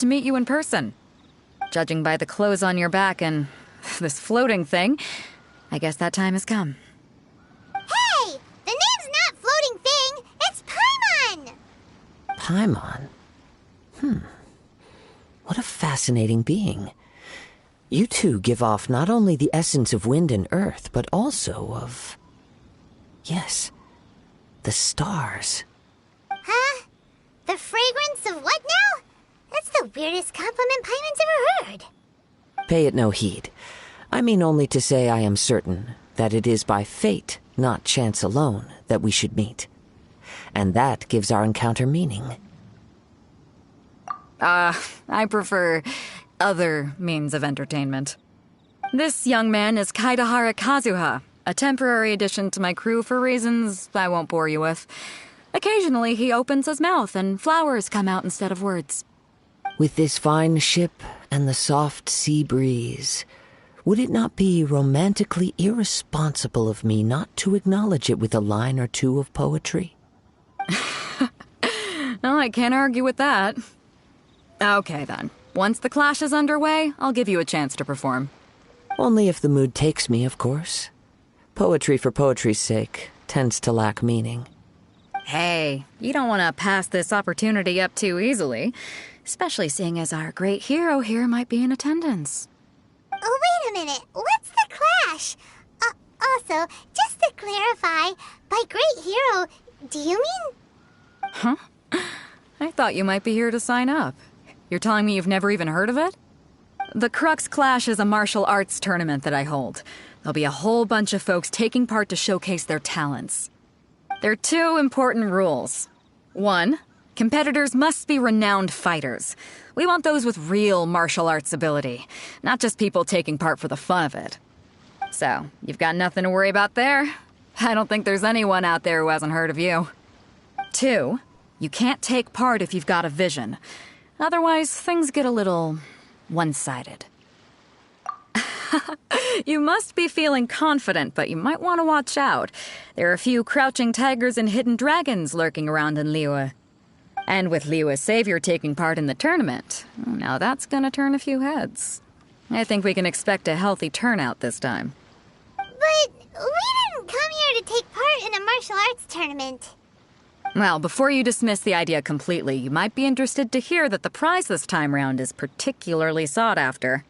to meet you in person. Judging by the clothes on your back and this floating thing, I guess that time has come. Hey! The name's not Floating Thing! It's Paimon! Paimon? What a fascinating being. You two give off not only the essence of wind and earth, but also of... yes, the stars. Huh? The fragrance of what now? That's the weirdest compliment Paimon's ever heard. Pay it no heed. I mean only to say I am certain that it is by fate, not chance alone, that we should meet. And that gives our encounter meaning. I prefer other means of entertainment. This young man is Kaidahara Kazuha, a temporary addition to my crew for reasons I won't bore you with. Occasionally he opens his mouth and flowers come out instead of words. With this fine ship and the soft sea breeze, would it not be romantically irresponsible of me not to acknowledge it with a line or two of poetry? No, I can't argue with that. Okay, then. Once the clash is underway, I'll give you a chance to perform. Only if the mood takes me, of course. Poetry for poetry's sake tends to lack meaning. Hey, you don't want to pass this opportunity up too easily, especially seeing as our great hero here might be in attendance. Oh, wait a minute. What's the clash? Also, just to clarify, by great hero, do you mean... Huh? I thought you might be here to sign up. You're telling me you've never even heard of it? The Crux Clash is a martial arts tournament that I hold. There'll be a whole bunch of folks taking part to showcase their talents. There are 2 important rules. 1, competitors must be renowned fighters. We want those with real martial arts ability, not just people taking part for the fun of it. So, you've got nothing to worry about there. I don't think there's anyone out there who hasn't heard of you. 2, you can't take part if you've got a vision. Otherwise, things get a little one-sided. You must be feeling confident, but you might want to watch out. There are a few crouching tigers and hidden dragons lurking around in Liyue. And with Liyue's savior taking part in the tournament, now that's gonna turn a few heads. I think we can expect a healthy turnout this time. But we didn't come here to take part in a martial arts tournament. Well, before you dismiss the idea completely, you might be interested to hear that the prize this time round is particularly sought after.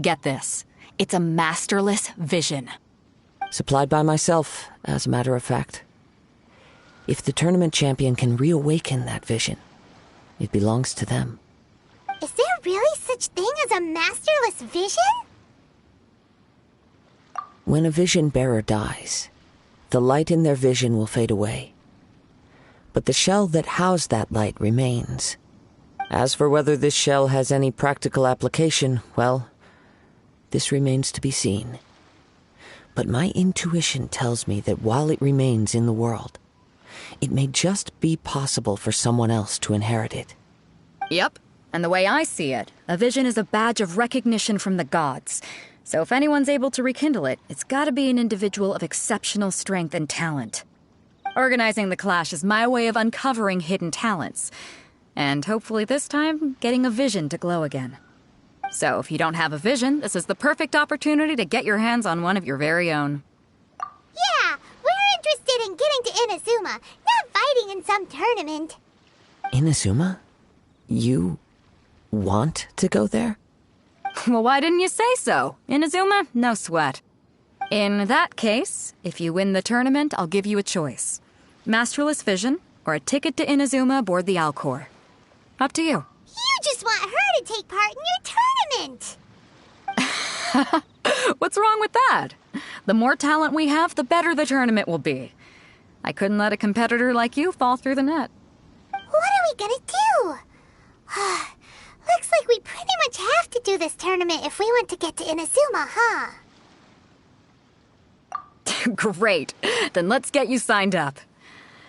Get this. It's a Masterless Vision. Supplied by myself, as a matter of fact. If the tournament champion can reawaken that vision, it belongs to them. Is there really such thing as a Masterless Vision? When a vision bearer dies, the light in their vision will fade away. But the shell that housed that light remains. As for whether this shell has any practical application, well, this remains to be seen. But my intuition tells me that while it remains in the world, it may just be possible for someone else to inherit it. Yep. And the way I see it, a vision is a badge of recognition from the gods. So if anyone's able to rekindle it, it's gotta be an individual of exceptional strength and talent. Organizing the clash is my way of uncovering hidden talents. And hopefully this time, getting a vision to glow again. So if you don't have a vision, this is the perfect opportunity to get your hands on one of your very own. Yeah, we're interested in getting to Inazuma, not fighting in some tournament. Inazuma? You want to go there? Well, why didn't you say so? Inazuma? No sweat. In that case, if you win the tournament, I'll give you a choice. Masterless Vision, or a ticket to Inazuma aboard the Alcor. Up to you. You just want her to take part in your tournament. What's wrong with that? The more talent we have, the better the tournament will be. I couldn't let a competitor like you fall through the net. What are we gonna do? Looks like we pretty much have to do this tournament if we want to get to Inazuma, huh? Great. Then let's get you signed up.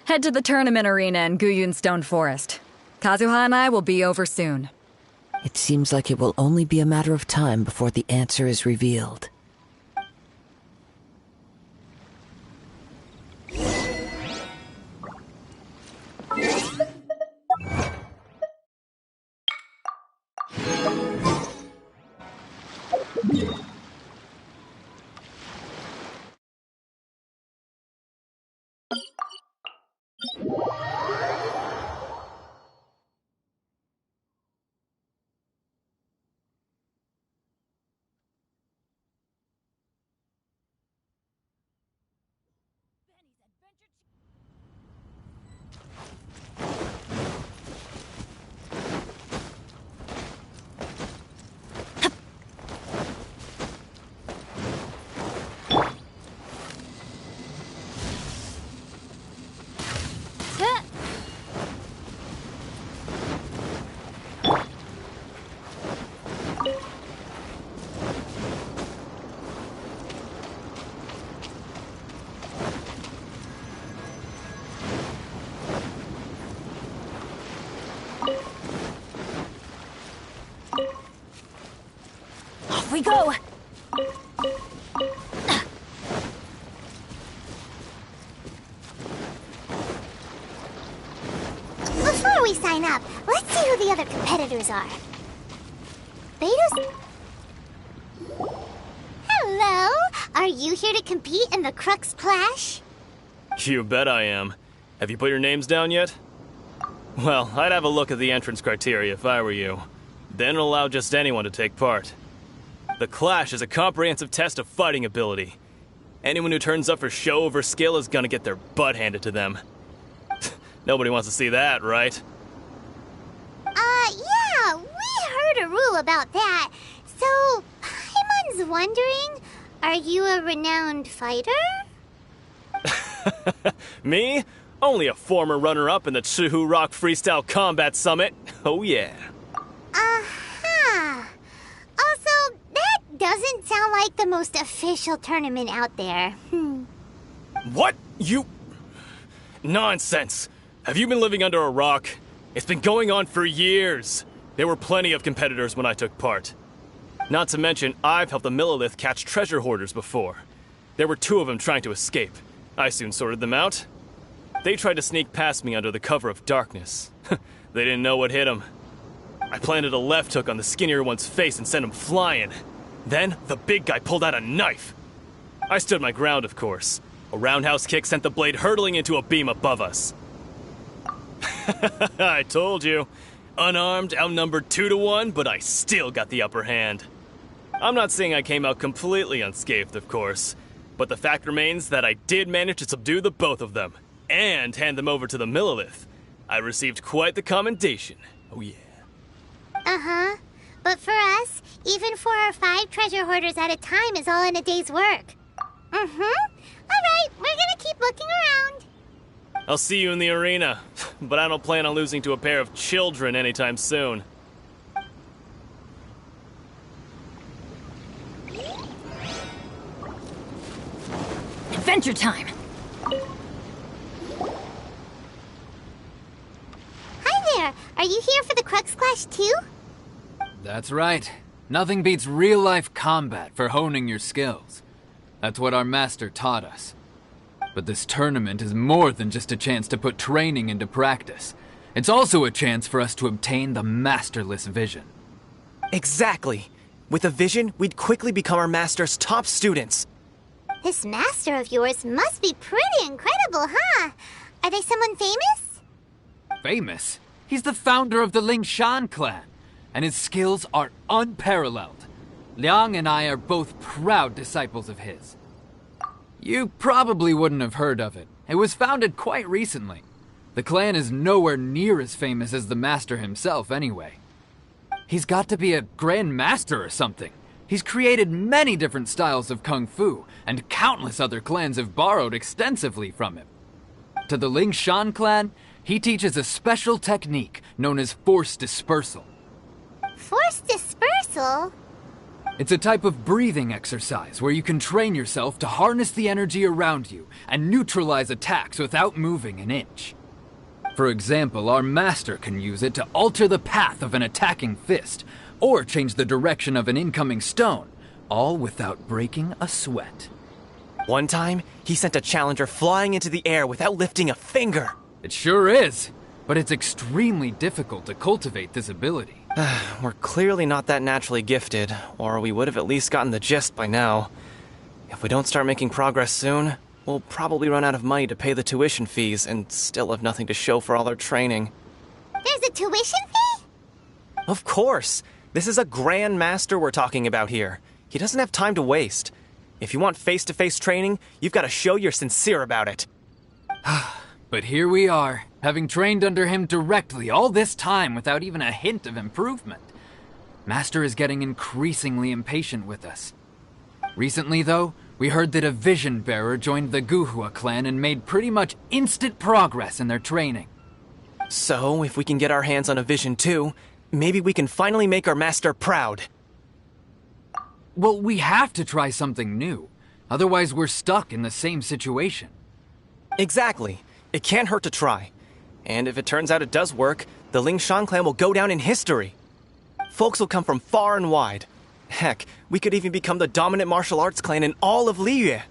Head to the tournament arena in Guyun Stone Forest. Kazuha and I will be over soon. It seems like it will only be a matter of time before the answer is revealed. Off we go! Before we sign up, let's see who the other competitors are. Beta's... Hello! Are you here to compete in the Crux Clash? You bet I am. Have you put your names down yet? Well, I'd have a look at the entrance criteria if I were you. Then it'll allow just anyone to take part. The Clash is a comprehensive test of fighting ability. Anyone who turns up for show over skill is gonna get their butt handed to them. Nobody wants to see that, right? Yeah, we heard a rule about that. So, Paimon's wondering, are you a renowned fighter? Me? Only a former runner-up in the Chihu Rock Freestyle Combat Summit. Oh yeah. Uh-huh. Also, that doesn't sound like the most official tournament out there. What? You... Nonsense. Have you been living under a rock? It's been going on for years. There were plenty of competitors when I took part. Not to mention, I've helped the Millilith catch treasure hoarders before. There were 2 of them trying to escape. I soon sorted them out. They tried to sneak past me under the cover of darkness. They didn't know what hit them. I planted a left hook on the skinnier one's face and sent him flying. Then, the big guy pulled out a knife. I stood my ground, of course. A roundhouse kick sent the blade hurtling into a beam above us. I told you. Unarmed, outnumbered 2 to 1, but I still got the upper hand. I'm not saying I came out completely unscathed, of course, but the fact remains that I did manage to subdue the both of them, and hand them over to the Millilith. I received quite the commendation. Oh yeah. Uh-huh. But for us, even 4 or 5 treasure hoarders at a time is all in a day's work. Mm-hmm. Alright, we're gonna keep looking around. I'll see you in the arena, but I don't plan on losing to a pair of children anytime soon. Adventure time! Hi there! Are you here for the Crux Clash too? That's right. Nothing beats real-life combat for honing your skills. That's what our master taught us. But this tournament is more than just a chance to put training into practice. It's also a chance for us to obtain the Masterless Vision. Exactly. With a vision, we'd quickly become our master's top students. This master of yours must be pretty incredible, huh? Are they someone famous? Famous? He's the founder of the Lingshan clan, and his skills are unparalleled. Liang and I are both proud disciples of his. You probably wouldn't have heard of it. It was founded quite recently. The clan is nowhere near as famous as the master himself, anyway. He's got to be a grand master or something. He's created many different styles of kung fu, and countless other clans have borrowed extensively from him. To the Lingshan clan, he teaches a special technique known as Force Dispersal. Force Dispersal? It's a type of breathing exercise where you can train yourself to harness the energy around you and neutralize attacks without moving an inch. For example, our master can use it to alter the path of an attacking fist, or change the direction of an incoming stone, all without breaking a sweat. One time, he sent a challenger flying into the air without lifting a finger. It sure is, but it's extremely difficult to cultivate this ability. We're clearly not that naturally gifted, or we would have at least gotten the gist by now. If we don't start making progress soon, we'll probably run out of money to pay the tuition fees and still have nothing to show for all our training. There's a tuition fee? Of course! This is a Grand Master we're talking about here. He doesn't have time to waste. If you want face-to-face training, you've got to show you're sincere about it. But here we are, having trained under him directly all this time without even a hint of improvement. Master is getting increasingly impatient with us. Recently, though, we heard that a Vision Bearer joined the Guhua clan and made pretty much instant progress in their training. So, if we can get our hands on a Vision too, maybe we can finally make our master proud. Well, we have to try something new. Otherwise, we're stuck in the same situation. Exactly. It can't hurt to try. And if it turns out it does work, the Lingshan clan will go down in history. Folks will come from far and wide. Heck, we could even become the dominant martial arts clan in all of Liyue.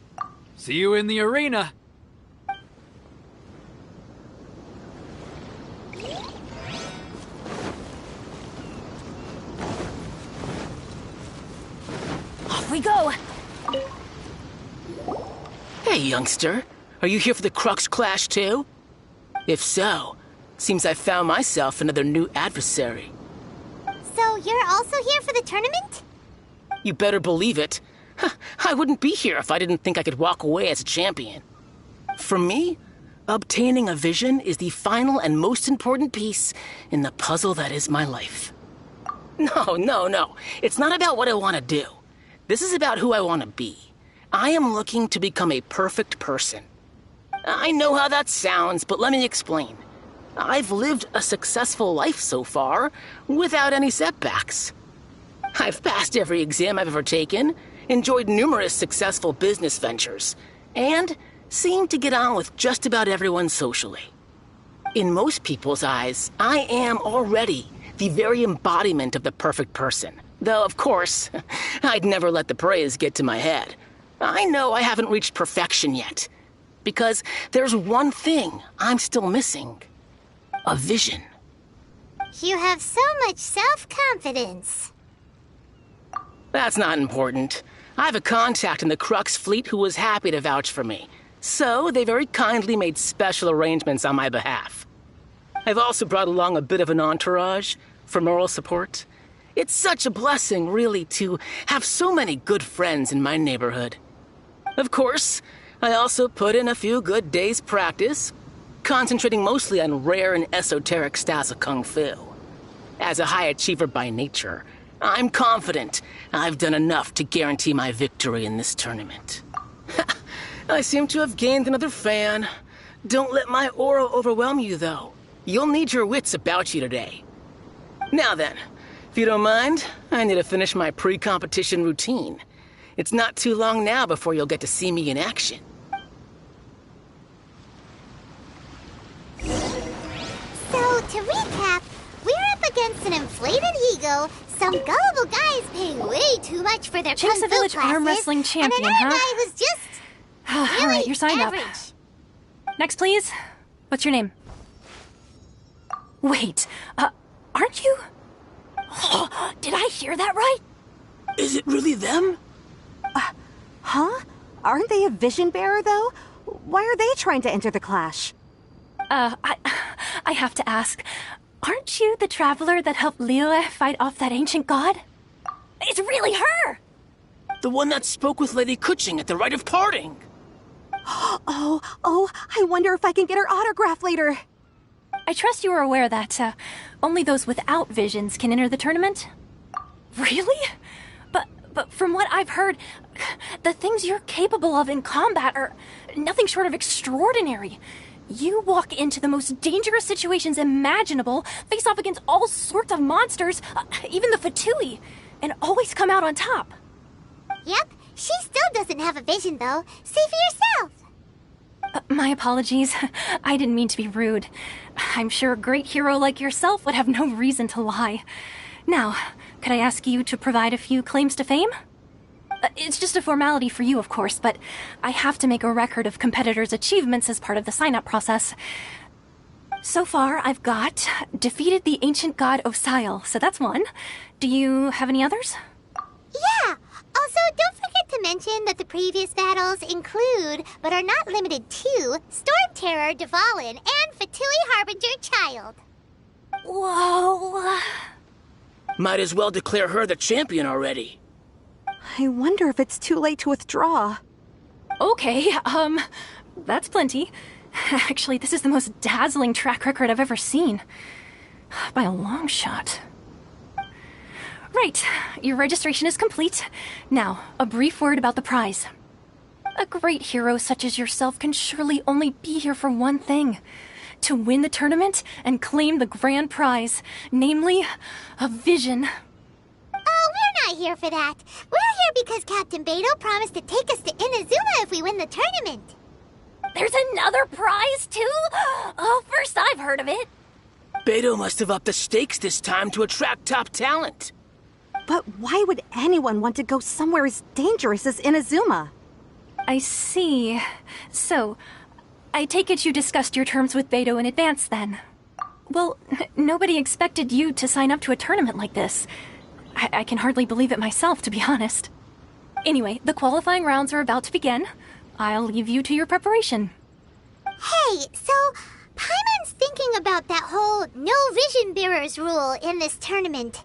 See you in the arena! Off we go! Hey, youngster. Are you here for the Crux Clash, too? If so, seems I found myself another new adversary. So you're also here for the tournament? You better believe it. I wouldn't be here if I didn't think I could walk away as a champion. For me, obtaining a vision is the final and most important piece in the puzzle that is my life. No. It's not about what I want to do. This is about who I want to be. I am looking to become a perfect person. I know how that sounds, but let me explain. I've lived a successful life so far, without any setbacks. I've passed every exam I've ever taken, enjoyed numerous successful business ventures, and seemed to get on with just about everyone socially. In most people's eyes, I am already the very embodiment of the perfect person. Though, of course, I'd never let the praise get to my head. I know I haven't reached perfection yet, because there's one thing I'm still missing. A vision. You have so much self-confidence. That's not important. I have a contact in the Crux fleet who was happy to vouch for me, so they very kindly made special arrangements on my behalf. I've also brought along a bit of an entourage for moral support. It's such a blessing, really, to have so many good friends in my neighborhood. Of course, I also put in a few good days' practice, concentrating mostly on rare and esoteric styles of Kung Fu. As a high achiever by nature, I'm confident I've done enough to guarantee my victory in this tournament. I seem to have gained another fan. Don't let my aura overwhelm you, though. You'll need your wits about you today. Now then, if you don't mind, I need to finish my pre-competition routine. It's not too long now before you'll get to see me in action. So, to recap, we're up against an inflated ego, some gullible guys paying way too much for their Chick's Kung a Fu village classes, arm wrestling champion, and another huh? guy who's just really All right, you're signed average. up. Next, please. What's your name? Wait, aren't you? Did I hear that right? Is it really them? Huh? Aren't they a vision bearer, though? Why are they trying to enter the clash? I have to ask, aren't you the traveler that helped Liyue fight off that ancient god? It's really her! The one that spoke with Lady Kuching at the rite of parting. Oh, I wonder if I can get her autograph later. I trust you are aware that, only those without visions can enter the tournament? Really? But from what I've heard, the things you're capable of in combat are nothing short of extraordinary. You walk into the most dangerous situations imaginable, face off against all sorts of monsters, even the Fatui, and always come out on top. Yep, she still doesn't have a vision, though. See for yourself. My apologies. I didn't mean to be rude. I'm sure a great hero like yourself would have no reason to lie. Now, could I ask you to provide a few claims to fame? It's just a formality for you, of course, but I have to make a record of competitors' achievements as part of the sign-up process. So far, I've got defeated the ancient god Osile, so that's one. Do you have any others? Yeah! Also, don't forget to mention that the previous battles include, but are not limited to, Storm Terror, Dvalin, and Fatui Harbinger Child. Whoa! Might as well declare her the champion already. I wonder if it's too late to withdraw. Okay, that's plenty. Actually, this is the most dazzling track record I've ever seen. By a long shot. Right, your registration is complete. Now, a brief word about the prize. A great hero such as yourself can surely only be here for one thing. To win the tournament and claim the grand prize, namely, a vision. Oh, we're not here for that. We're here because Captain Beto promised to take us to Inazuma if we win the tournament. There's another prize, too? Oh, first I've heard of it. Beto must have upped the stakes this time to attract top talent. But why would anyone want to go somewhere as dangerous as Inazuma? I see. So, I take it you discussed your terms with Beto in advance, then? Well, nobody expected you to sign up to a tournament like this. I can hardly believe it myself, to be honest. Anyway, the qualifying rounds are about to begin. I'll leave you to your preparation. Hey, so Paimon's thinking about that whole no vision bearers rule in this tournament.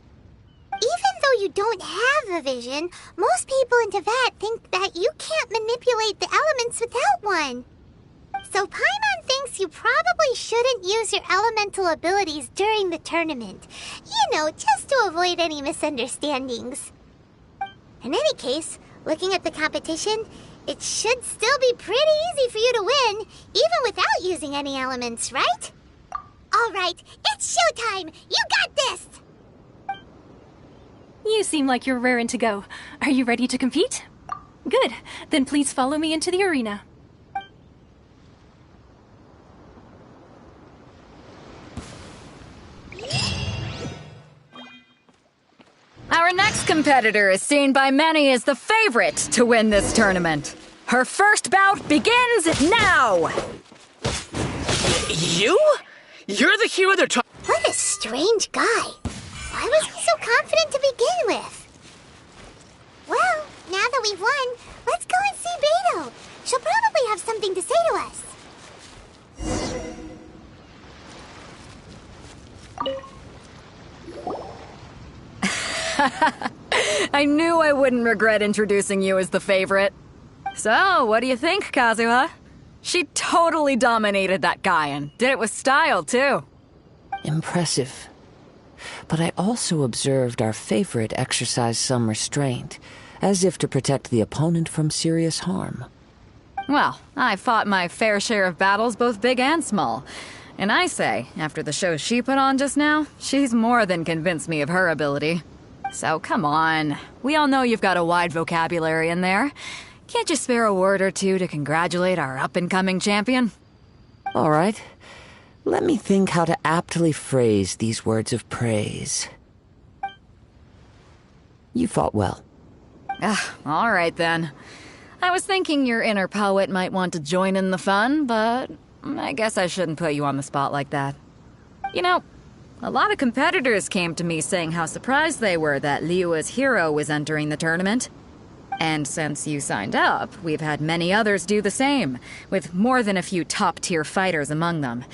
Even though you don't have a vision, most people in Teyvat think that you can't manipulate the elements without one. So Paimon thinks you probably shouldn't use your elemental abilities during the tournament. You know, just to avoid any misunderstandings. In any case, looking at the competition, it should still be pretty easy for you to win, even without using any elements, right? Alright, it's showtime! You got this! You seem like you're raring to go. Are you ready to compete? Good. Then please follow me into the arena. Our next competitor is seen by many as the favorite to win this tournament. Her first bout begins now! You? You're the hero they're talking. What a strange guy. Why was he so confident to begin with? Well, now that we've won, let's go and see Beto. She'll probably have something to say to us. I knew I wouldn't regret introducing you as the favorite. So, what do you think, Kazuha? She totally dominated that guy and did it with style, too. Impressive. But I also observed our favorite exercise some restraint, as if to protect the opponent from serious harm. Well, I fought my fair share of battles, both big and small. And I say, after the show she put on just now, she's more than convinced me of her ability. So come on, we all know you've got a wide vocabulary in there. Can't you spare a word or two to congratulate our up-and-coming champion? All right. Let me think how to aptly phrase these words of praise. You fought well. All right then. I was thinking your inner poet might want to join in the fun, but I guess I shouldn't put you on the spot like that. You know, a lot of competitors came to me saying how surprised they were that Liyue's hero was entering the tournament. And since you signed up, we've had many others do the same, with more than a few top-tier fighters among them.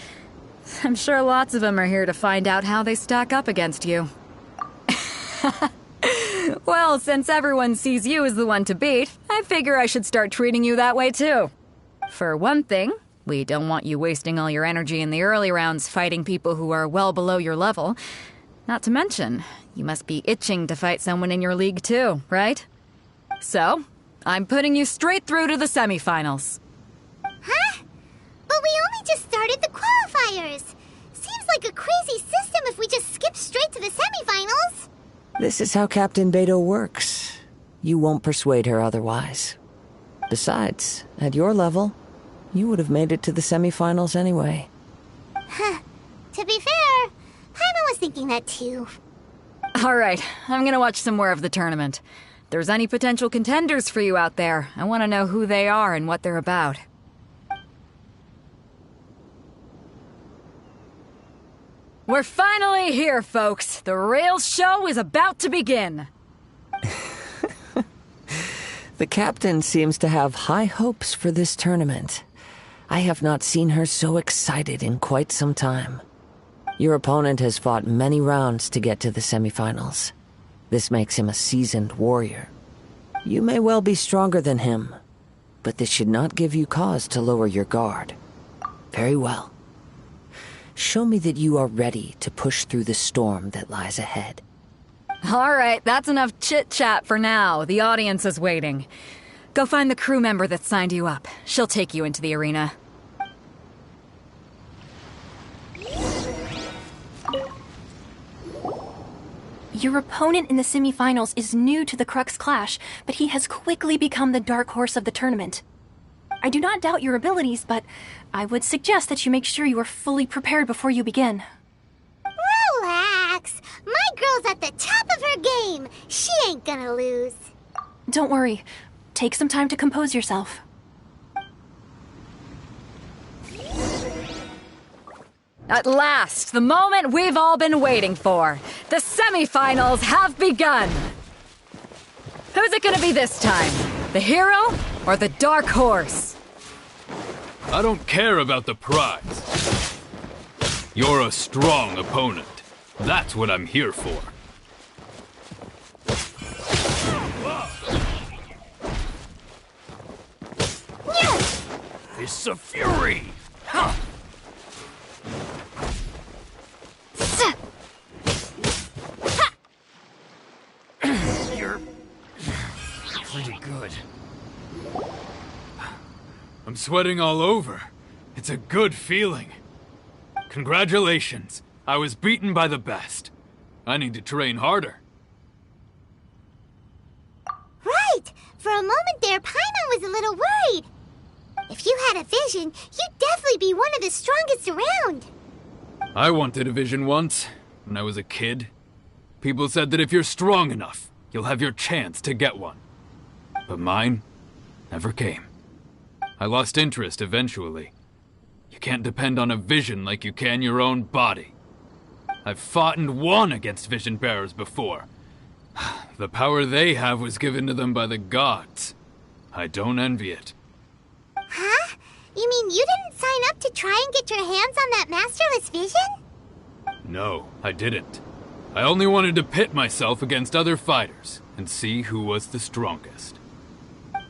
I'm sure lots of them are here to find out how they stack up against you. Well, since everyone sees you as the one to beat, I figure I should start treating you that way too. For one thing, we don't want you wasting all your energy in the early rounds fighting people who are well below your level. Not to mention, you must be itching to fight someone in your league too, right? So, I'm putting you straight through to the semifinals. Huh? But we only just started the qualifiers. Seems like a crazy system if we just skip straight to the semifinals. This is how Captain Beto works. You won't persuade her otherwise. Besides, at your level, you would have made it to the semifinals anyway. Huh. To be fair, Paimon was thinking that too. All right, I'm gonna watch some more of the tournament. If there's any potential contenders for you out there, I want to know who they are and what they're about. We're finally here, folks. The real show is about to begin. The captain seems to have high hopes for this tournament. I have not seen her so excited in quite some time. Your opponent has fought many rounds to get to the semifinals. This makes him a seasoned warrior. You may well be stronger than him, but this should not give you cause to lower your guard. Very well. Show me that you are ready to push through the storm that lies ahead. All right, that's enough chit-chat for now. The audience is waiting. Go find the crew member that signed you up. She'll take you into the arena. Your opponent in the semifinals is new to the Crux Clash, but he has quickly become the dark horse of the tournament. I do not doubt your abilities, but I would suggest that you make sure you are fully prepared before you begin. Relax. My girl's at the top of her game. She ain't gonna lose. Don't worry. Take some time to compose yourself. At last, the moment we've all been waiting for. The semifinals have begun. Who's it gonna be this time? The hero or the dark horse? I don't care about the prize. You're a strong opponent. That's what I'm here for. Fists of Fury! Huh. You're pretty good. I'm sweating all over. It's a good feeling. Congratulations. I was beaten by the best. I need to train harder. Right! For a moment there, Paimon was a little worried. If you had a vision, you'd definitely be one of the strongest around. I wanted a vision once, when I was a kid. People said that if you're strong enough, you'll have your chance to get one. But mine never came. I lost interest eventually. You can't depend on a vision like you can your own body. I've fought and won against vision bearers before. The power they have was given to them by the gods. I don't envy it. Huh? You mean you didn't sign up to try and get your hands on that Masterless Vision? No, I didn't. I only wanted to pit myself against other fighters and see who was the strongest.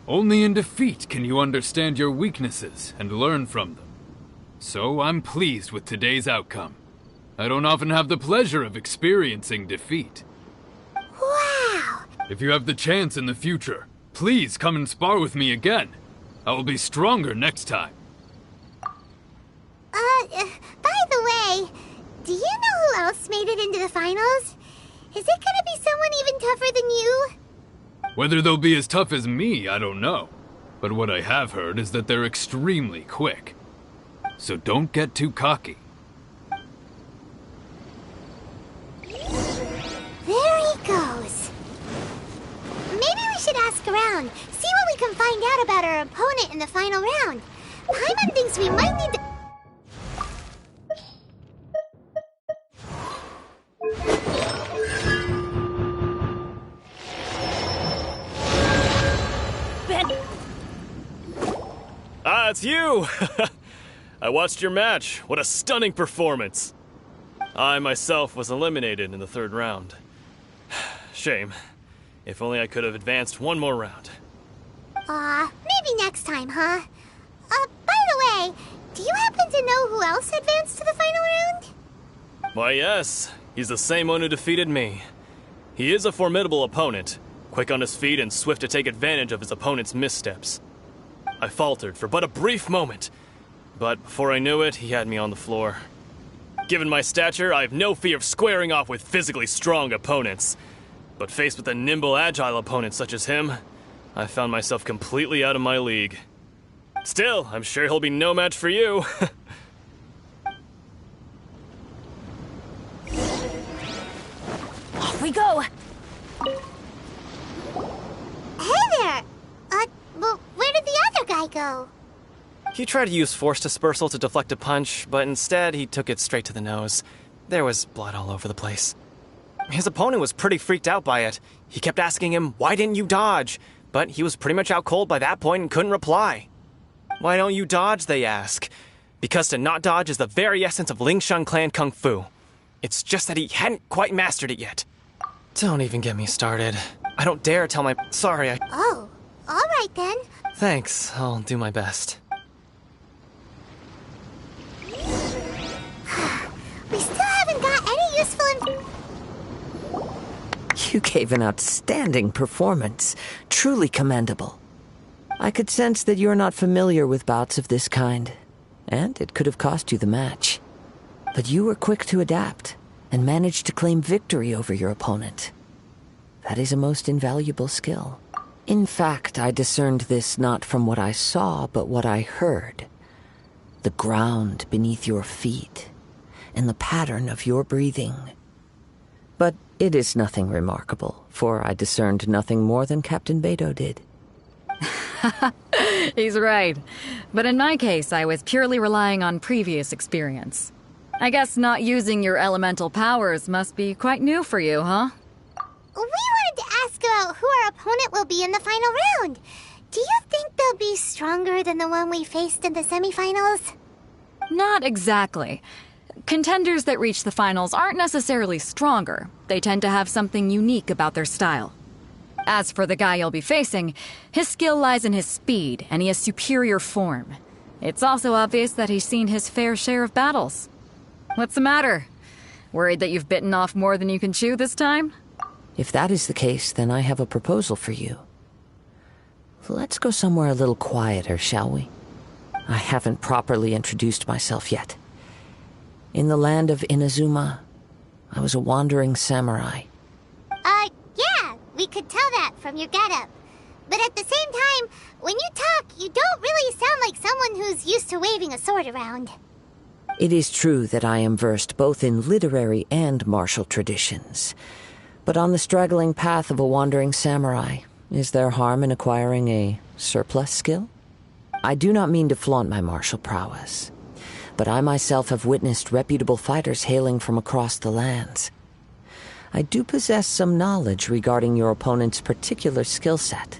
Only in defeat can you understand your weaknesses and learn from them. So I'm pleased with today's outcome. I don't often have the pleasure of experiencing defeat. Wow! If you have the chance in the future, please come and spar with me again. I will be stronger next time. By the way, do you know who else made it into the finals? Is it gonna be someone even tougher than you? Whether they'll be as tough as me, I don't know. But what I have heard is that they're extremely quick. So don't get too cocky. There he goes. Maybe we should ask around, see what we can find out about our opponent in the final round. Paimon thinks we might need to... Ah, it's you! I watched your match. What a stunning performance. I myself was eliminated in the third round. Shame. If only I could have advanced one more round. Maybe next time, huh? By the way, do you happen to know who else advanced to the final round? Why, yes. He's the same one who defeated me. He is a formidable opponent, quick on his feet and swift to take advantage of his opponent's missteps. I faltered for but a brief moment, but before I knew it, he had me on the floor. Given my stature, I have no fear of squaring off with physically strong opponents. But faced with a nimble, agile opponent such as him, I found myself completely out of my league. Still, I'm sure he'll be no match for you. Off we go! Hey there! Well, where did the other guy go? He tried to use force dispersal to deflect a punch, but instead he took it straight to the nose. There was blood all over the place. His opponent was pretty freaked out by it. He kept asking him, "Why didn't you dodge?" But he was pretty much out cold by that point and couldn't reply. "Why don't you dodge?" they ask. Because to not dodge is the very essence of Lingshan clan kung fu. It's just that he hadn't quite mastered it yet. Don't even get me started. I don't dare tell my... Sorry, Oh, alright then. Thanks, I'll do my best. We still haven't got any useful You gave an outstanding performance. Truly commendable. I could sense that you're not familiar with bouts of this kind, and it could have cost you the match. But you were quick to adapt, and managed to claim victory over your opponent. That is a most invaluable skill. In fact, I discerned this not from what I saw, but what I heard. The ground beneath your feet, and the pattern of your breathing. But it is nothing remarkable, for I discerned nothing more than Captain Beto did. He's right. But in my case, I was purely relying on previous experience. I guess not using your elemental powers must be quite new for you, huh? We wanted to ask about who our opponent will be in the final round. Do you think they'll be stronger than the one we faced in the semifinals? Not exactly. Contenders that reach the finals aren't necessarily stronger. They tend to have something unique about their style. As for the guy you'll be facing, his skill lies in his speed, and he has superior form. It's also obvious that he's seen his fair share of battles. What's the matter? Worried that you've bitten off more than you can chew this time? If that is the case, then I have a proposal for you. Let's go somewhere a little quieter, shall we? I haven't properly introduced myself yet. In the land of Inazuma, I was a wandering samurai. Yeah, we could tell that from your getup. But at the same time, when you talk, you don't really sound like someone who's used to waving a sword around. It is true that I am versed both in literary and martial traditions. But on the straggling path of a wandering samurai, is there harm in acquiring a surplus skill? I do not mean to flaunt my martial prowess, but I myself have witnessed reputable fighters hailing from across the lands. I do possess some knowledge regarding your opponent's particular skill set.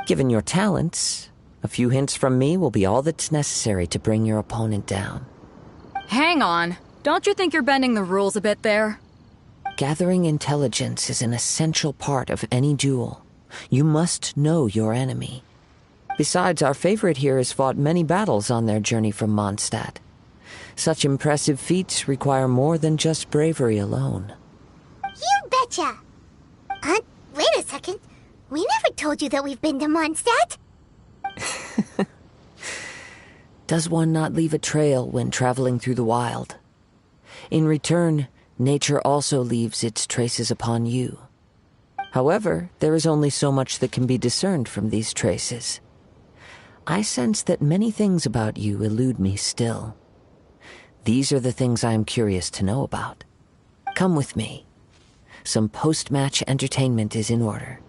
Given your talents, a few hints from me will be all that's necessary to bring your opponent down. Hang on. Don't you think you're bending the rules a bit there? Gathering intelligence is an essential part of any duel. You must know your enemy. Besides, our favorite here has fought many battles on their journey from Mondstadt. Such impressive feats require more than just bravery alone. You betcha! Wait a second. We never told you that we've been to Mondstadt. Does one not leave a trail when traveling through the wild? In return, nature also leaves its traces upon you. However, there is only so much that can be discerned from these traces. I sense that many things about you elude me still. These are the things I am curious to know about. Come with me. Some post-match entertainment is in order.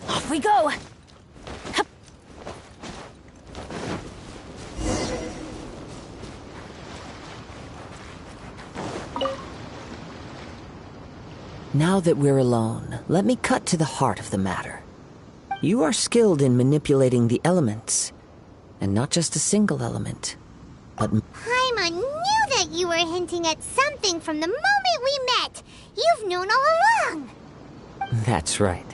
Off we go! Hup. Now that we're alone, let me cut to the heart of the matter. You are skilled in manipulating the elements, and not just a single element, but... Paimon knew that you were hinting at something from the moment we met. You've known all along. That's right.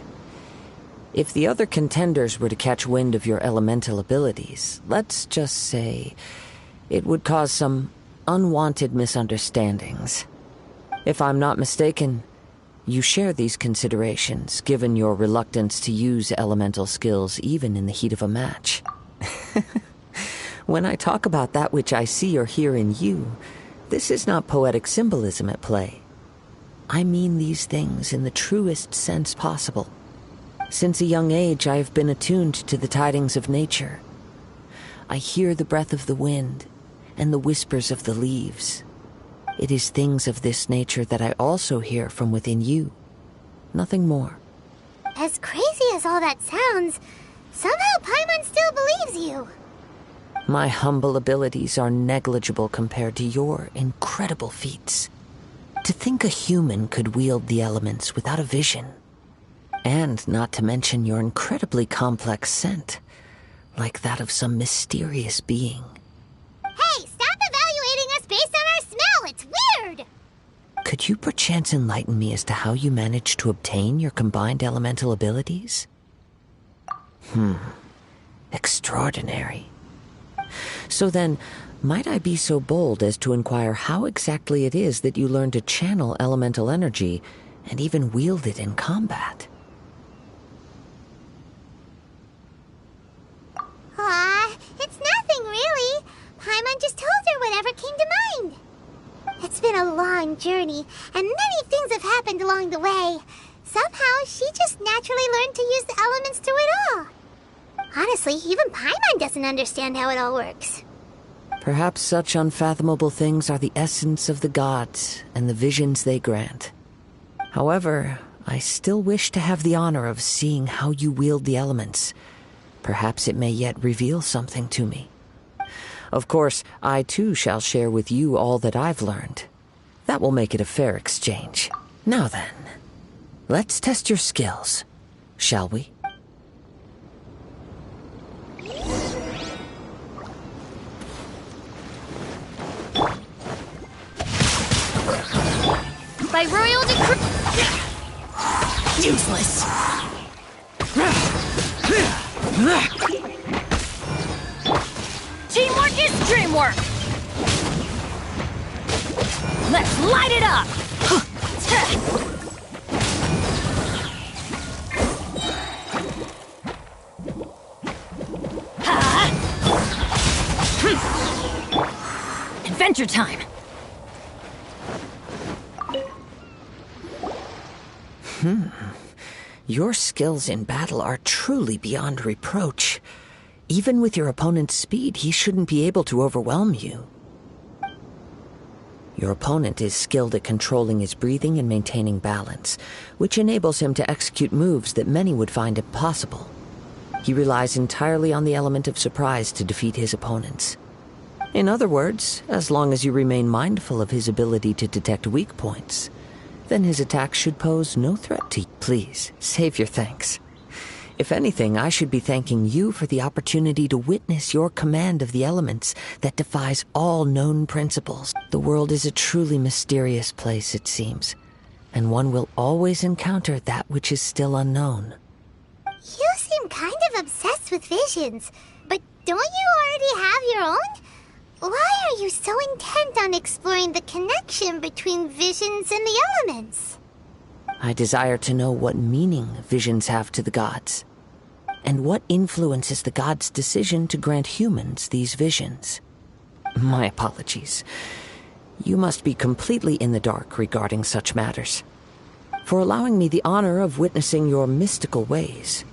If the other contenders were to catch wind of your elemental abilities, let's just say it would cause some unwanted misunderstandings. If I'm not mistaken, you share these considerations, given your reluctance to use elemental skills even in the heat of a match. When I talk about that which I see or hear in you, This is not poetic symbolism at play. I mean these things in the truest sense possible. Since a young age, I have been attuned to the tidings of nature. I hear the breath of the wind and the whispers of the leaves. It is things of this nature that I also hear from within you. Nothing more. As crazy as all that sounds, somehow Paimon still believes you. My humble abilities are negligible compared to your incredible feats. To think a human could wield the elements without a vision. And not to mention your incredibly complex scent, like that of some mysterious being. Hey, stop evaluating us based on our smell! It's weird! Could you perchance enlighten me as to how you managed to obtain your combined elemental abilities? Extraordinary. So then, might I be so bold as to inquire how exactly it is that you learned to channel elemental energy and even wield it in combat? It's nothing really. Paimon just told her whatever came to mind. It's been a long journey, and many things have happened along the way. Somehow, she just naturally learned to use the elements through it all. Honestly, even Paimon doesn't understand how it all works. Perhaps such unfathomable things are the essence of the gods and the visions they grant. However, I still wish to have the honor of seeing how you wield the elements. Perhaps it may yet reveal something to me. Of course, I too shall share with you all that I've learned. That will make it a fair exchange. Now then, let's test your skills, shall we? By royal decree... Useless. Teamwork is dreamwork! Let's light it up! Adventure time! Your skills in battle are truly beyond reproach. Even with your opponent's speed, he shouldn't be able to overwhelm you. Your opponent is skilled at controlling his breathing and maintaining balance, which enables him to execute moves that many would find impossible. He relies entirely on the element of surprise to defeat his opponents. In other words, as long as you remain mindful of his ability to detect weak points, then his attacks should pose no threat to you. Please, save your thanks. If anything, I should be thanking you for the opportunity to witness your command of the elements that defies all known principles. The world is a truly mysterious place, it seems, and one will always encounter that which is still unknown. You seem kind of obsessed with visions, but don't you already have your own? Why are you so intent on exploring the connection between visions and the elements? I desire to know what meaning visions have to the gods, and what influences the gods' decision to grant humans these visions. My apologies. You must be completely in the dark regarding such matters. For allowing me the honor of witnessing your mystical ways,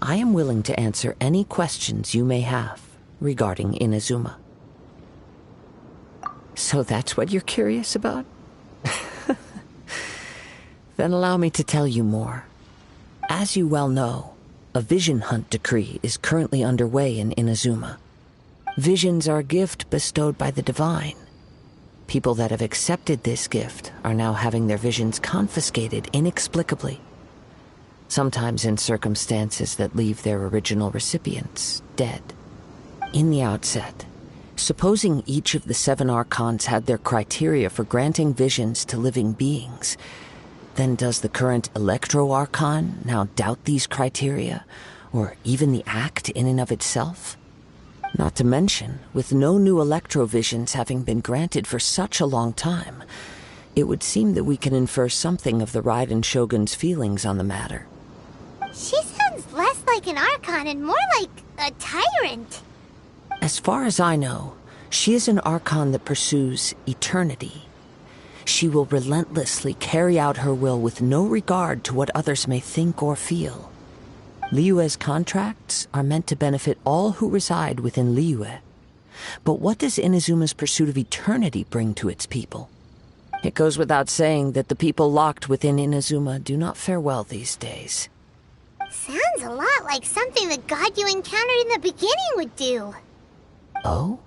I am willing to answer any questions you may have regarding Inazuma. So that's what you're curious about? Then allow me to tell you more. As you well know, a vision hunt decree is currently underway in Inazuma. Visions are a gift bestowed by the divine. People that have accepted this gift are now having their visions confiscated inexplicably, sometimes in circumstances that leave their original recipients dead. In the outset, supposing each of the 7 archons had their criteria for granting visions to living beings, then does the current Electro-Archon now doubt these criteria, or even the act in and of itself? Not to mention, with no new Electro-Visions having been granted for such a long time, it would seem that we can infer something of the Raiden Shogun's feelings on the matter. She sounds less like an Archon and more like a tyrant. As far as I know, She is an Archon that pursues eternity. She will relentlessly carry out her will with no regard to what others may think or feel. Liyue's contracts are meant to benefit all who reside within Liyue. But what does Inazuma's pursuit of eternity bring to its people? It goes without saying that the people locked within Inazuma do not fare well these days. Sounds a lot like something the god you encountered in the beginning would do. Oh?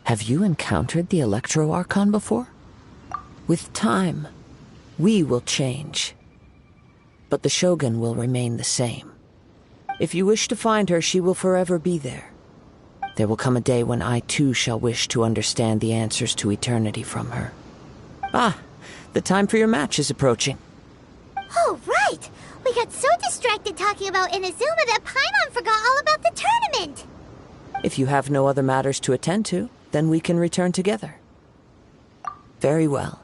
Have you encountered the Electro Archon before? With time, we will change. But the Shogun will remain the same. If you wish to find her, she will forever be there. There will come a day when I too shall wish to understand the answers to eternity from her. Ah, the time for your match is approaching. Oh, right! We got so distracted talking about Inazuma that Paimon forgot all about the tournament! If you have no other matters to attend to, then we can return together. Very well.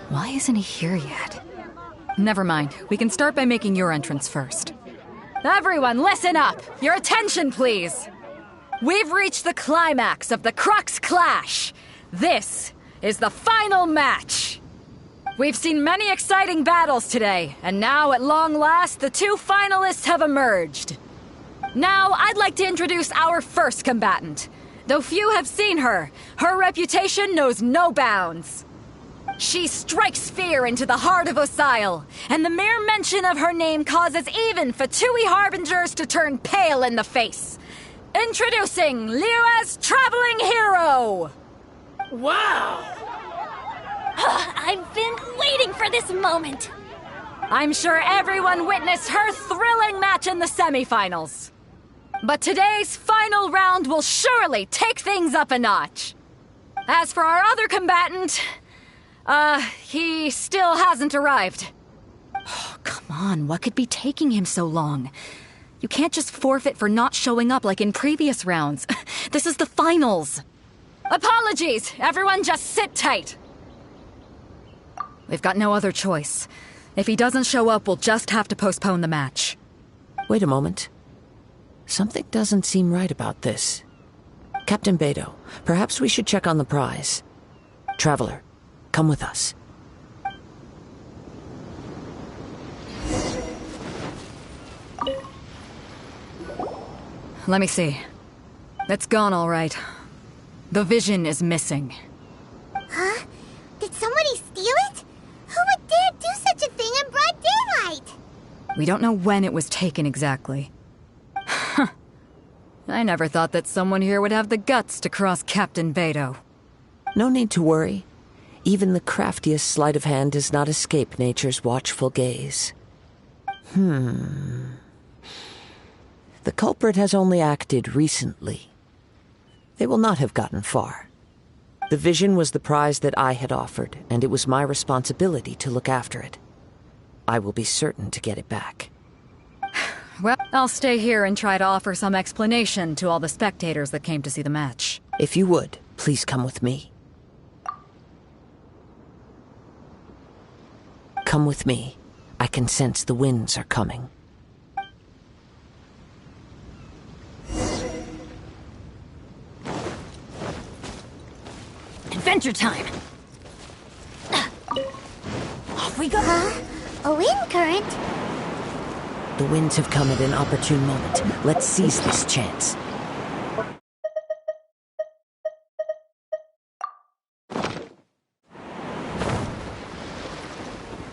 Why isn't he here yet? Never mind. We can start by making your entrance first. Everyone, listen up! Your attention, please! We've reached the climax of the Crux Clash! This is the final match! We've seen many exciting battles today, and now, at long last, the two finalists have emerged. Now, I'd like to introduce our first combatant. Though few have seen her, her reputation knows no bounds. She strikes fear into the heart of Osile, and the mere mention of her name causes even Fatui Harbingers to turn pale in the face. Introducing Liyue's traveling hero! Wow! I've been waiting for this moment. I'm sure everyone witnessed her thrilling match in the semifinals. But today's final round will surely take things up a notch. As for our other combatant, he still hasn't arrived. Oh, come on, what could be taking him so long? You can't just forfeit for not showing up like in previous rounds. This is the finals. Apologies, everyone just sit tight. We've got no other choice. If he doesn't show up, we'll just have to postpone the match. Wait a moment. Something doesn't seem right about this. Captain Beidou, perhaps we should check on the prize. Traveler, come with us. Let me see. It's gone all right. The vision is missing. Huh? Did somebody steal it? Who would dare do such a thing in broad daylight? We don't know when it was taken exactly. I never thought that someone here would have the guts to cross Captain Beidou. No need to worry. Even the craftiest sleight of hand does not escape nature's watchful gaze. The culprit has only acted recently. They will not have gotten far. The vision was the prize that I had offered, and it was my responsibility to look after it. I will be certain to get it back. Well, I'll stay here and try to offer some explanation to all the spectators that came to see the match. If you would, please come with me. Come with me. I can sense the winds are coming. Adventure time! Off we go! A wind current? The winds have come at an opportune moment. Let's seize this chance.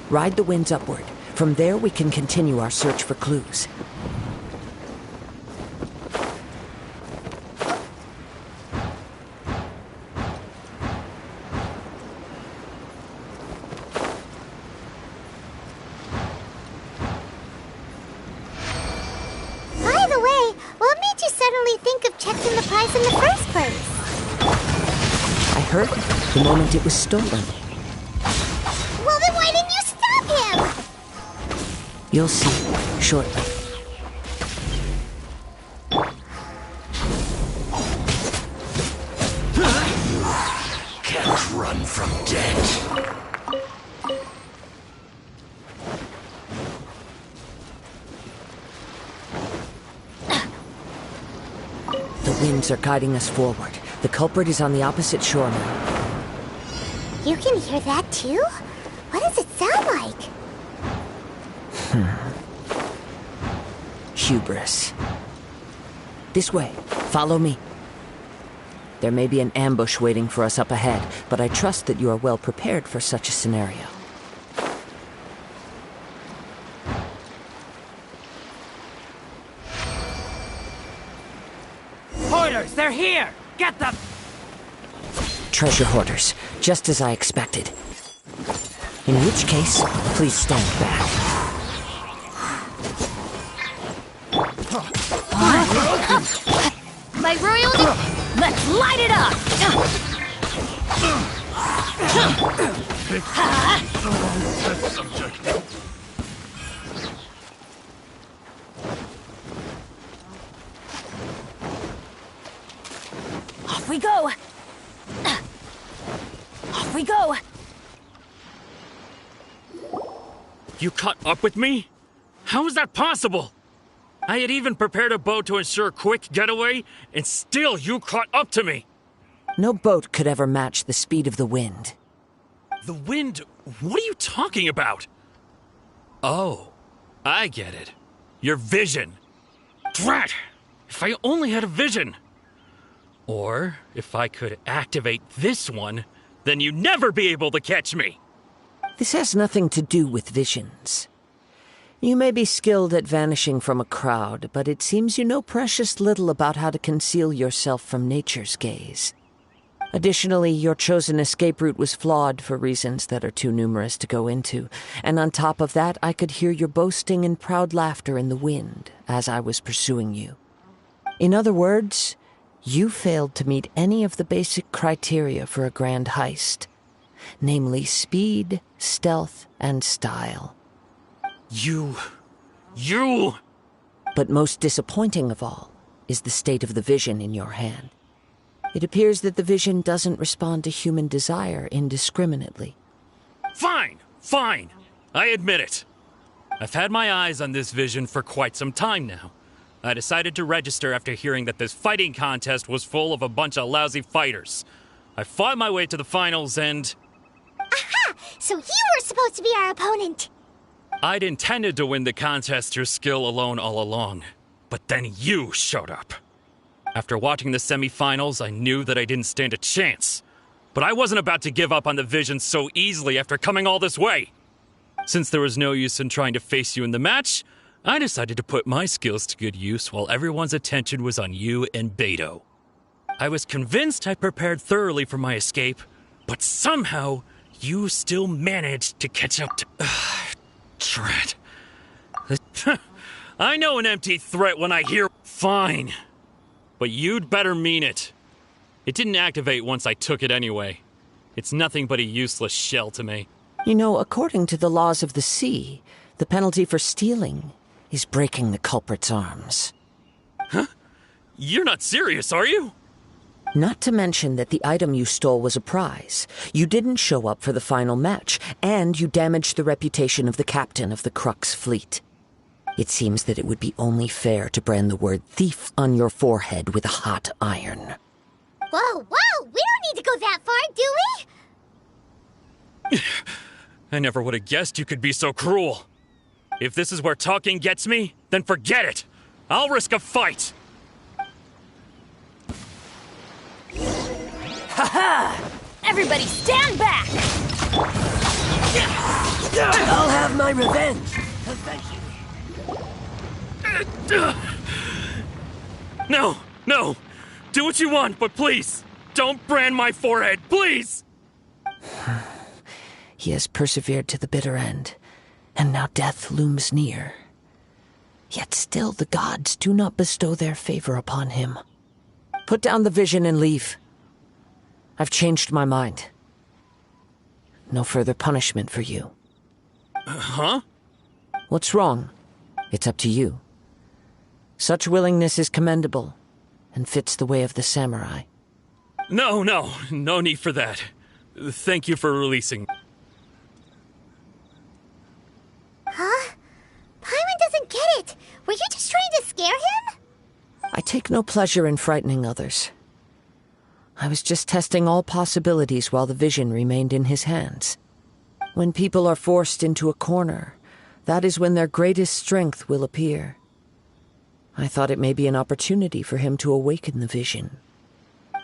Ride the winds upward. From there we can continue our search for clues. By the way, what made you suddenly think of checking the prize in the first place? I heard it the moment it was stolen. Well, then why didn't you stop him? You'll see shortly. winds are guiding us forward. The culprit is on the opposite shore now. You can hear that too? What does it sound like? Hubris. This way. Follow me. There may be an ambush waiting for us up ahead, but I trust that you are well prepared for such a scenario. Hoarders, they're here! Get them! Treasure hoarders, just as I expected. In which case, please stand back. My royalty! Let's light it up! Off we go! Off we go! You caught up with me? How is that possible? I had even prepared a boat to ensure a quick getaway, and still you caught up to me! No boat could ever match the speed of the wind. The wind? What are you talking about? Oh, I get it. Your vision. Drat! If I only had a vision! Or, if I could activate this one, then you'd never be able to catch me! This has nothing to do with visions. You may be skilled at vanishing from a crowd, but it seems you know precious little about how to conceal yourself from nature's gaze. Additionally, your chosen escape route was flawed for reasons that are too numerous to go into, and on top of that, I could hear your boasting and proud laughter in the wind as I was pursuing you. In other words, you failed to meet any of the basic criteria for a grand heist, namely speed, stealth, and style. You... But most disappointing of all is the state of the vision in your hand. It appears that the vision doesn't respond to human desire indiscriminately. Fine! I admit it. I've had my eyes on this vision for quite some time now. I decided to register after hearing that this fighting contest was full of a bunch of lousy fighters. I fought my way to the finals and... Aha! So you were supposed to be our opponent! I'd intended to win the contest through skill alone all along, but then you showed up. After watching the semi-finals, I knew that I didn't stand a chance. But I wasn't about to give up on the vision so easily after coming all this way. Since there was no use in trying to face you in the match, I decided to put my skills to good use while everyone's attention was on you and Beto. I was convinced I prepared thoroughly for my escape, but somehow you still managed to catch up to... Drat. I know an empty threat when I hear fine. But you'd better mean it. It didn't activate once I took it anyway. It's nothing but a useless shell to me. You know, according to the laws of the sea, the penalty for stealing is breaking the culprit's arms. Huh? You're not serious, are you? Not to mention that the item you stole was a prize. You didn't show up for the final match, and you damaged the reputation of the captain of the Crux fleet. It seems that it would be only fair to brand the word thief on your forehead with a hot iron. Whoa, we don't need to go that far, do we? I never would have guessed you could be so cruel. If this is where talking gets me, then forget it. I'll risk a fight. Ha-ha! Everybody stand back! I'll have my revenge. No. Do what you want, but please, don't brand my forehead, please! He has persevered to the bitter end, and now death looms near. Yet still the gods do not bestow their favor upon him. Put down the vision and leave. I've changed my mind. No further punishment for you. Huh? What's wrong? It's up to you. Such willingness is commendable, and fits the way of the samurai. No need for that. Thank you for releasing. Huh? Paimon doesn't get it. Were you just trying to scare him? I take no pleasure in frightening others. I was just testing all possibilities while the vision remained in his hands. When people are forced into a corner, that is when their greatest strength will appear. I thought it may be an opportunity for him to awaken the vision.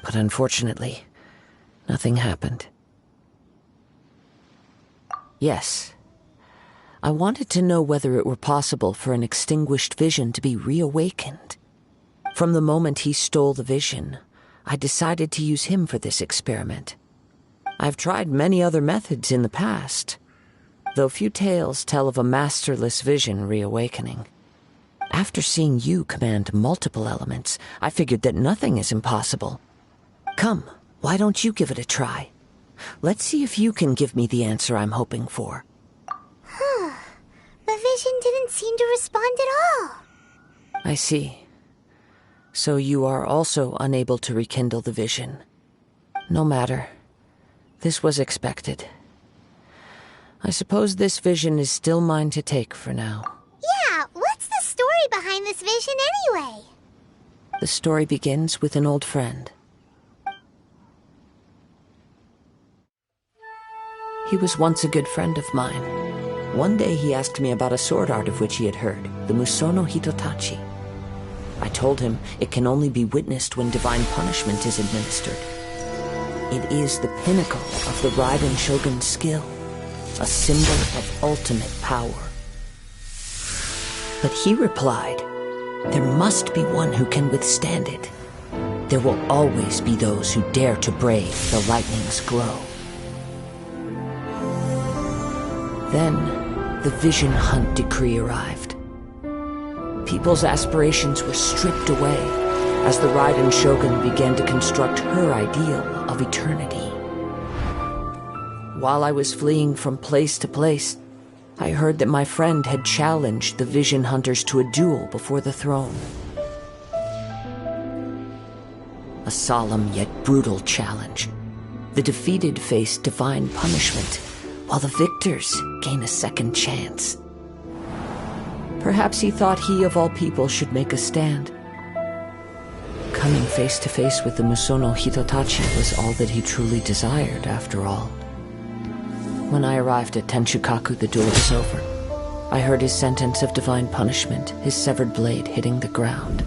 But unfortunately, nothing happened. Yes, I wanted to know whether it were possible for an extinguished vision to be reawakened. From the moment he stole the vision, I decided to use him for this experiment. I've tried many other methods in the past, though few tales tell of a masterless vision reawakening. After seeing you command multiple elements, I figured that nothing is impossible. Come, why don't you give it a try? Let's see if you can give me the answer I'm hoping for. The vision didn't seem to respond at all. I see. So you are also unable to rekindle the vision. No matter. This was expected. I suppose this vision is still mine to take for now. Yeah, what's the story behind this vision anyway? The story begins with an old friend. He was once a good friend of mine. One day he asked me about a sword art of which he had heard, the Musono Hitotachi. I told him it can only be witnessed when divine punishment is administered. It is the pinnacle of the Raiden Shogun's skill, a symbol of ultimate power. But he replied, there must be one who can withstand it. There will always be those who dare to brave the lightning's glow. Then, the Vision Hunt decree arrived. People's aspirations were stripped away as the Raiden Shogun began to construct her ideal of eternity. While I was fleeing from place to place, I heard that my friend had challenged the Vision Hunters to a duel before the throne. A solemn yet brutal challenge. The defeated face divine punishment, while the victors gain a second chance. Perhaps he thought he of all people should make a stand. Coming face to face with the Musono Hitotachi was all that he truly desired, after all. When I arrived at Tenshukaku, the duel was over. I heard his sentence of divine punishment, his severed blade hitting the ground.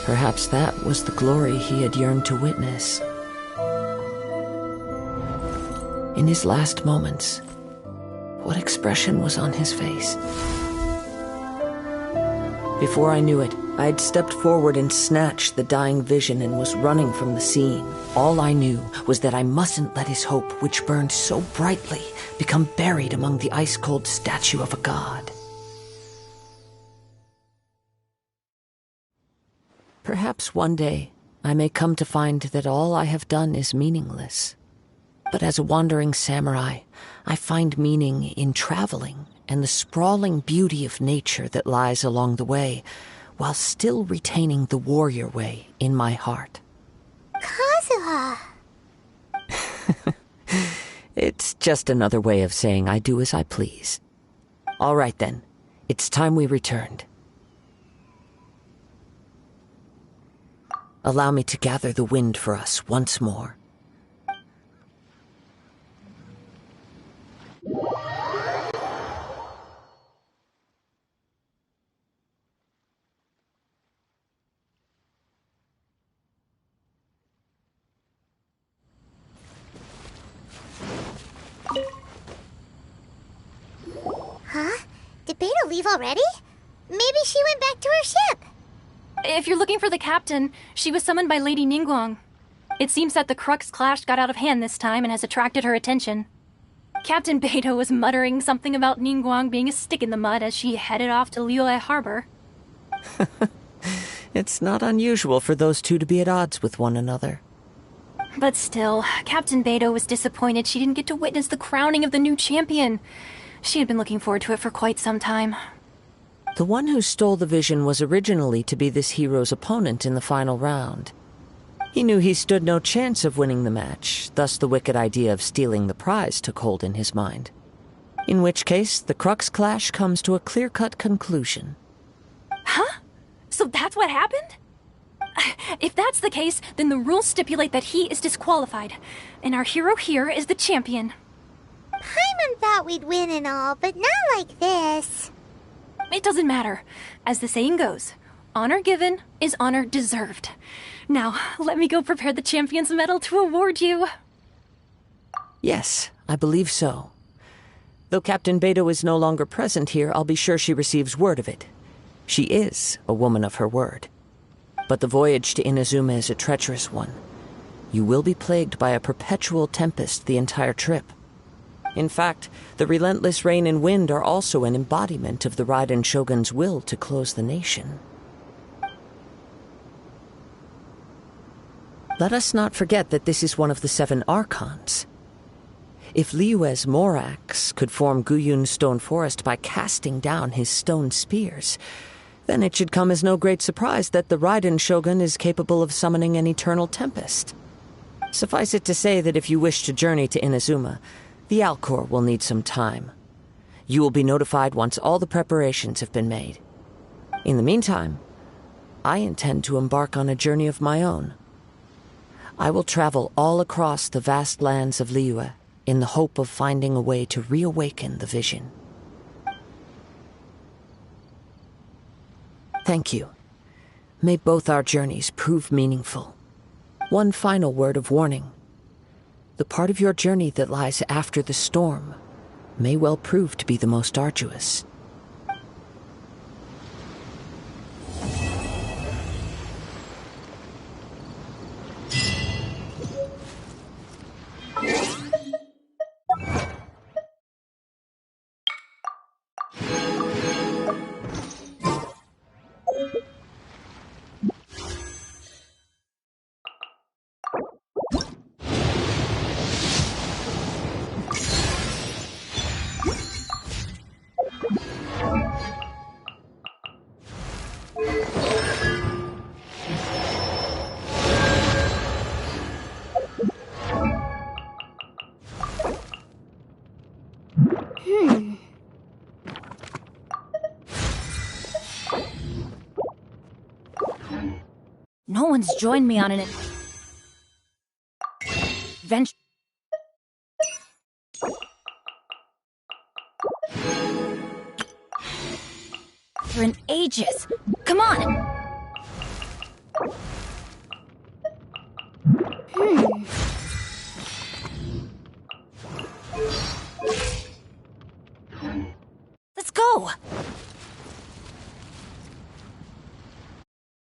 Perhaps that was the glory he had yearned to witness. In his last moments, what expression was on his face? Before I knew it, I had stepped forward and snatched the dying vision and was running from the scene. All I knew was that I mustn't let his hope, which burned so brightly, become buried among the ice-cold statue of a god. Perhaps one day I may come to find that all I have done is meaningless. But as a wandering samurai, I find meaning in traveling and the sprawling beauty of nature that lies along the way, while still retaining the warrior way in my heart. Kazuha! It's just another way of saying I do as I please. All right then, it's time we returned. Allow me to gather the wind for us once more. Huh? Did Beta leave already? Maybe she went back to her ship. If you're looking for the captain, she was summoned by Lady Ningguang. It seems that the Crux Clash got out of hand this time and has attracted her attention. Captain Beto was muttering something about Ningguang being a stick in the mud as she headed off to Liyue Harbor. It's not unusual for those two to be at odds with one another. But still, Captain Beto was disappointed she didn't get to witness the crowning of the new champion. She had been looking forward to it for quite some time. The one who stole the vision was originally to be this hero's opponent in the final round. He knew he stood no chance of winning the match, thus the wicked idea of stealing the prize took hold in his mind. In which case, the Crux Clash comes to a clear-cut conclusion. Huh? So that's what happened? if that's the case, then the rules stipulate that he is disqualified. And our hero here is the champion. Paimon thought we'd win and all, but not like this. It doesn't matter. As the saying goes, honor given is honor deserved. Now, let me go prepare the champion's medal to award you. Yes, I believe so. Though Captain Beto is no longer present here, I'll be sure she receives word of it. She is a woman of her word. But the voyage to Inazuma is a treacherous one. You will be plagued by a perpetual tempest the entire trip. In fact, the relentless rain and wind are also an embodiment of the Raiden Shogun's will to close the nation. Let us not forget that this is one of the 7 Archons. If Liyue's Morax could form Guyun's stone forest by casting down his stone spears, then it should come as no great surprise that the Raiden Shogun is capable of summoning an eternal tempest. Suffice it to say that if you wish to journey to Inazuma, the Alcor will need some time. You will be notified once all the preparations have been made. In the meantime, I intend to embark on a journey of my own. I will travel all across the vast lands of Liyue in the hope of finding a way to reawaken the vision. Thank you. May both our journeys prove meaningful. One final word of warning. The part of your journey that lies after the storm may well prove to be the most arduous. No one's joined me on an adventure. For in ages. Come on!